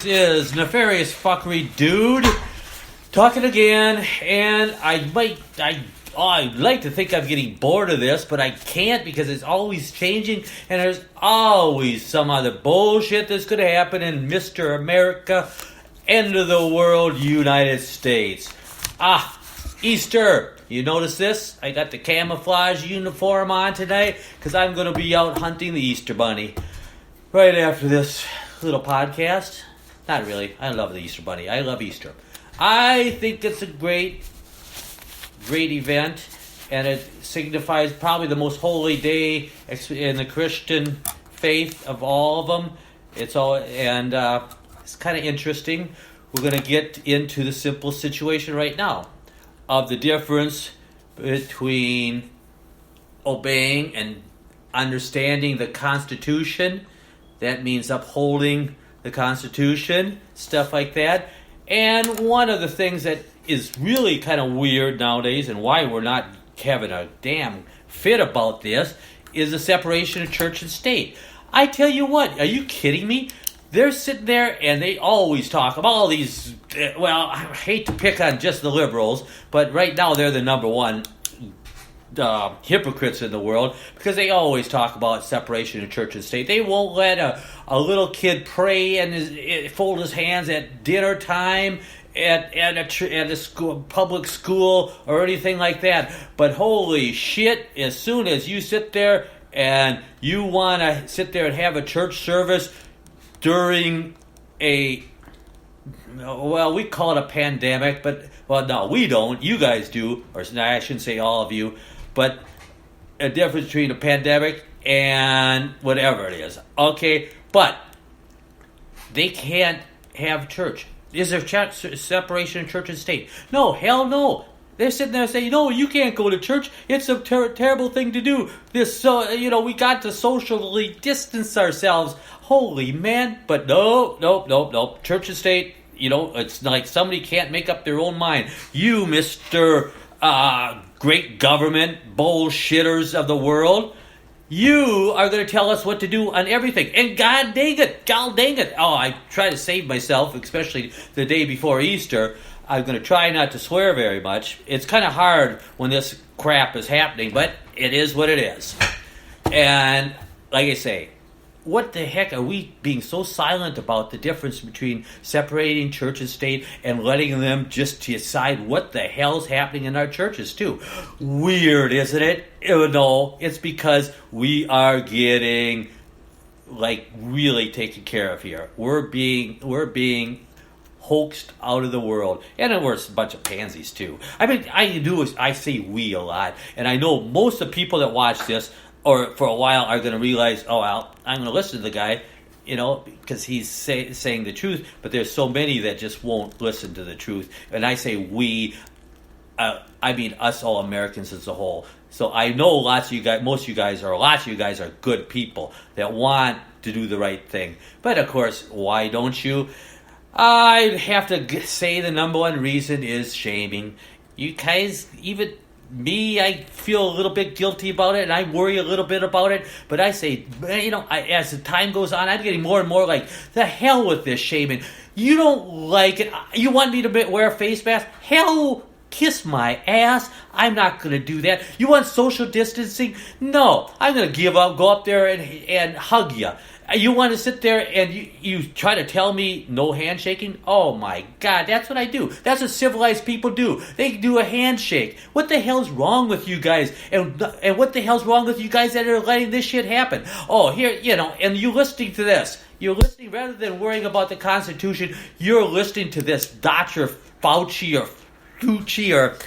Is Nefarious Fuckery Dude talking again, and I'd like to think I'm getting bored of this, but I can't because it's always changing, and there's always some other bullshit that's going to happen in Mr. America, end of the world, United States. Easter. You notice this? I got the camouflage uniform on today because I'm going to be out hunting the Easter Bunny right after this little podcast. Not really. I love the Easter Bunny. I love Easter. I think it's a great event, and it signifies probably the most holy day in the Christian faith of all of them. It's kind of interesting. We're going to get into the simple situation right now of the difference between obeying and understanding the Constitution. That means upholding the Constitution, stuff like that. And one of the things that is really kind of weird nowadays, and why we're not having a damn fit about this, is the separation of church and state. I tell you what, are you kidding me? They're sitting there and they always talk about all these, I hate to pick on just the liberals, but right now they're the number one hypocrites in the world, because they always talk about separation of church and state. They won't let a little kid pray and fold his hands at dinner time at a school, public school, or anything like that. But holy shit, as soon as you sit there and you want to sit there and have a church service during we call it a pandemic, but no, we don't. You guys do, or I shouldn't say all of you. But a difference between a pandemic and whatever it is. Okay, but they can't have church. Is there separation of church and state? No, hell no. They're sitting there saying, no, you can't go to church. It's a terrible thing to do. We got to socially distance ourselves. Holy man. But no. Church and state, it's like somebody can't make up their own mind. You, Mr. Great government bullshitters of the world, you are going to tell us what to do on everything. And God dang it. Oh, I try to save myself, especially the day before Easter. I'm going to try not to swear very much. It's kind of hard when this crap is happening, but it is what it is. And like I say, what the heck are we being so silent about the difference between separating church and state and letting them just decide what the hell's happening in our churches too? Weird, isn't it? No, it's because we are getting really taken care of here. We're being hoaxed out of the world, and then we're a bunch of pansies too. I mean, I say we a lot, and I know most of the people that watch this, or for a while, are going to realize, I'm going to listen to the guy, because he's saying the truth. But there's so many that just won't listen to the truth. And I say we, I mean us, all Americans as a whole. So I know lots of you guys are good people that want to do the right thing. But of course, why don't you? I'd have to say the number one reason is shaming. You guys, even me, I feel a little bit guilty about it, and I worry a little bit about it. But I say, as the time goes on, I'm getting more and more like, the hell with this shaming. You don't like it. You want me to wear a face mask? Hell, kiss my ass. I'm not going to do that. You want social distancing? No, I'm going to give up, go up there and hug you. You want to sit there and you try to tell me no handshaking? Oh my God, that's what I do. That's what civilized people do. They do a handshake. What the hell's wrong with you guys? And what the hell's wrong with you guys that are letting this shit happen? Oh, here, and you listening to this. You're listening, rather than worrying about the Constitution, you're listening to this Dr. Fauci or Fucci or...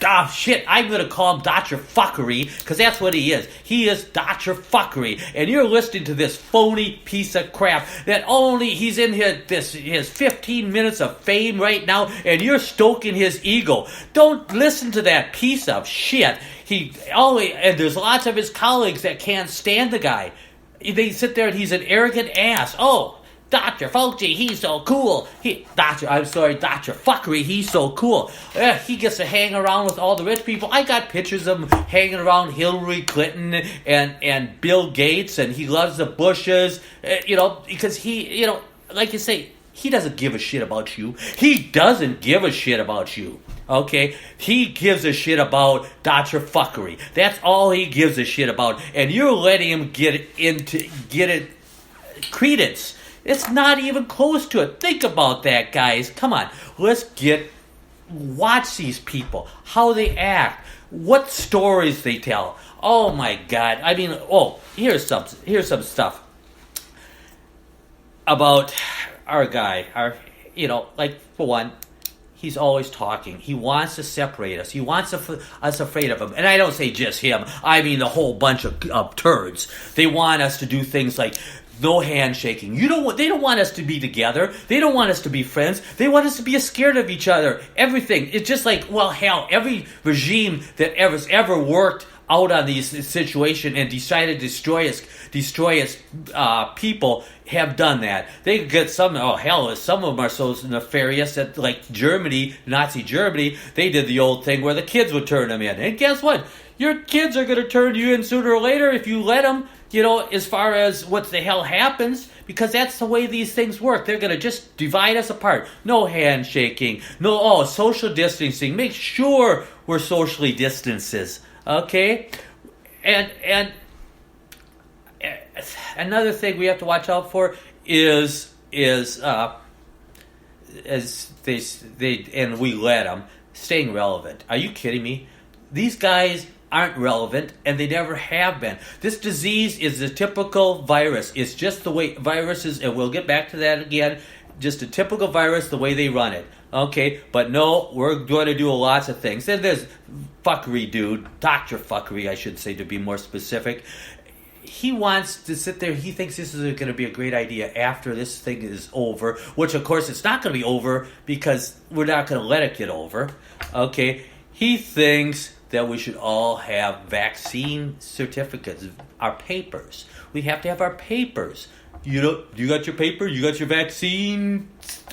I'm going to call him Dr. Fuckery, because that's what he is. He is Dr. Fuckery. And you're listening to this phony piece of crap that he's in his 15 minutes of fame right now, and you're stoking his ego. Don't listen to that piece of shit. And there's lots of his colleagues that can't stand the guy. They sit there and he's an arrogant ass. Oh, Dr. Fauci, he's so cool. Dr. Fuckery, he's so cool. He gets to hang around with all the rich people. I got pictures of him hanging around Hillary Clinton and Bill Gates, and he loves the Bushes, because he, like you say, He doesn't give a shit about you. He doesn't give a shit about you. Okay? He gives a shit about Dr. Fuckery. That's all he gives a shit about. And you're letting him get it credence. It's not even close to it. Think about that, guys. Come on. Watch these people. How they act. What stories they tell. Oh my God. I mean, here's some stuff about our guy. For one, he's always talking. He wants to separate us. He wants us afraid of him. And I don't say just him. I mean the whole bunch of turds. They want us to do things like no handshaking. They don't want us to be together. They don't want us to be friends. They want us to be scared of each other. Everything. It's just like, well, hell, every regime that ever worked out on these situation and decided to destroy its people have done that. They get some of them are so nefarious that, like Germany, Nazi Germany, they did the old thing where the kids would turn them in. And guess what? Your kids are going to turn you in sooner or later if you let them, as far as what the hell happens, because that's the way these things work. They're going to just divide us apart. No handshaking. No, social distancing. Make sure we're socially distances. Okay? And another thing we have to watch out for is as they and we let them staying relevant. Are you kidding me? These guys aren't relevant, and they never have been. This disease is a typical virus. It's just the way viruses, and we'll get back to that again, just a typical virus, the way they run it. Okay, but no, we're going to do lots of things. Then there's Fuckery dude, Dr. Fuckery, I should say, to be more specific. He wants to sit there. He thinks this is going to be a great idea after this thing is over, which, of course, it's not going to be over because we're not going to let it get over. Okay, he thinks that we should all have vaccine certificates, our papers. We have to have our papers. You got your paper? You got your vaccine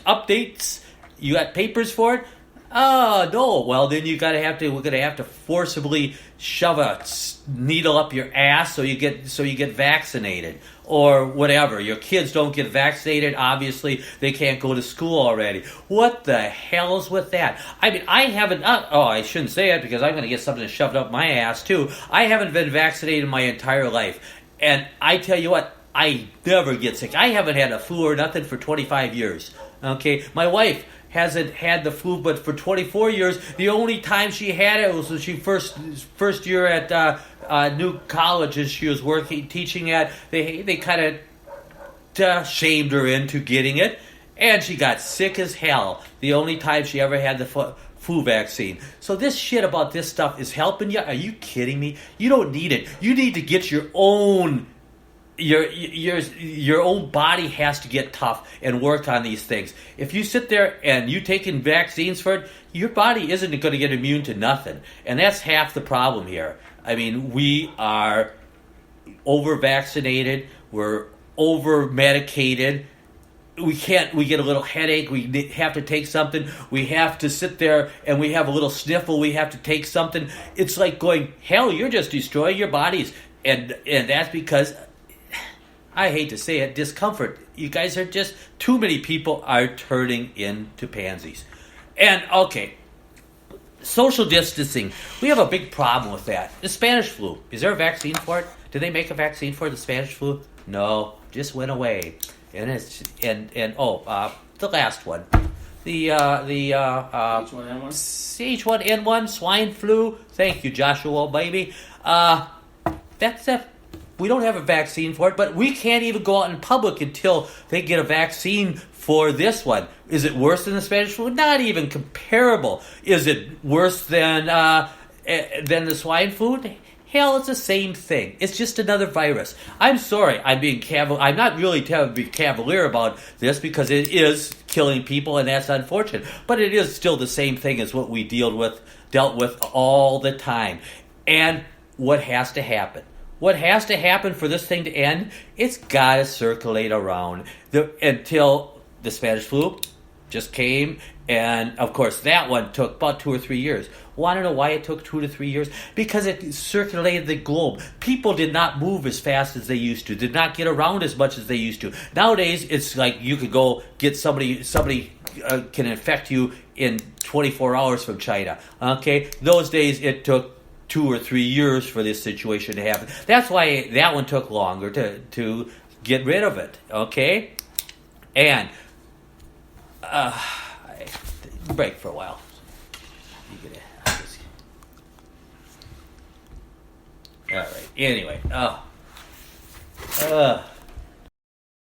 updates? You got papers for it? Oh, no. Well, then we're going to have to forcibly shove a needle up your ass so you get vaccinated or whatever. Your kids don't get vaccinated. Obviously, they can't go to school already. What the hell's with that? I mean, I haven't, I shouldn't say it because I'm going to get something shoved up my ass too. I haven't been vaccinated my entire life. And I tell you what, I never get sick. I haven't had a flu or nothing for 25 years. Okay? My wife hasn't had the flu, but for 24 years, the only time she had it was when she first year at new colleges she was teaching at. They kind of shamed her into getting it, and she got sick as hell. The only time she ever had the flu vaccine. So this shit about this stuff is helping you? Are you kidding me? You don't need it. You need to get your own. Your own body has to get tough and work on these things. If you sit there and you taking vaccines for it, your body isn't going to get immune to nothing. And that's half the problem here. I mean, we are over-vaccinated. We're over-medicated. We get a little headache. We have to take something. We have to sit there and we have a little sniffle. We have to take something. It's like going, hell, you're just destroying your bodies. And that's because, I hate to say it, discomfort. You guys are just, too many people are turning into pansies. And, okay, social distancing. We have a big problem with that. The Spanish flu. Is there a vaccine for it? Did they make a vaccine for the Spanish flu? No, just went away. And the last one. The H1N1? H1N1, swine flu. Thank you, Joshua, baby. That's it. We don't have a vaccine for it, but we can't even go out in public until they get a vaccine for this one. Is it worse than the Spanish flu? Not even comparable. Is it worse than the swine flu? Hell, it's the same thing. It's just another virus. I'm sorry. I'm not really being cavalier about this because it is killing people, and that's unfortunate. But it is still the same thing as what we dealt with all the time. And what has to happen? What has to happen for this thing to end? It's got to circulate around until the Spanish flu just came, and of course that one took about 2 or 3 years. Want to know why it took 2 to 3 years? Because it circulated the globe. People did not move as fast as they used to, did not get around as much as they used to. Nowadays, it's like you could go get somebody can infect you in 24 hours from China. Okay? Those days, it took 2 or 3 years for this situation to happen. That's why that one took longer to get rid of it. Okay? And break for a while. All right. Anyway,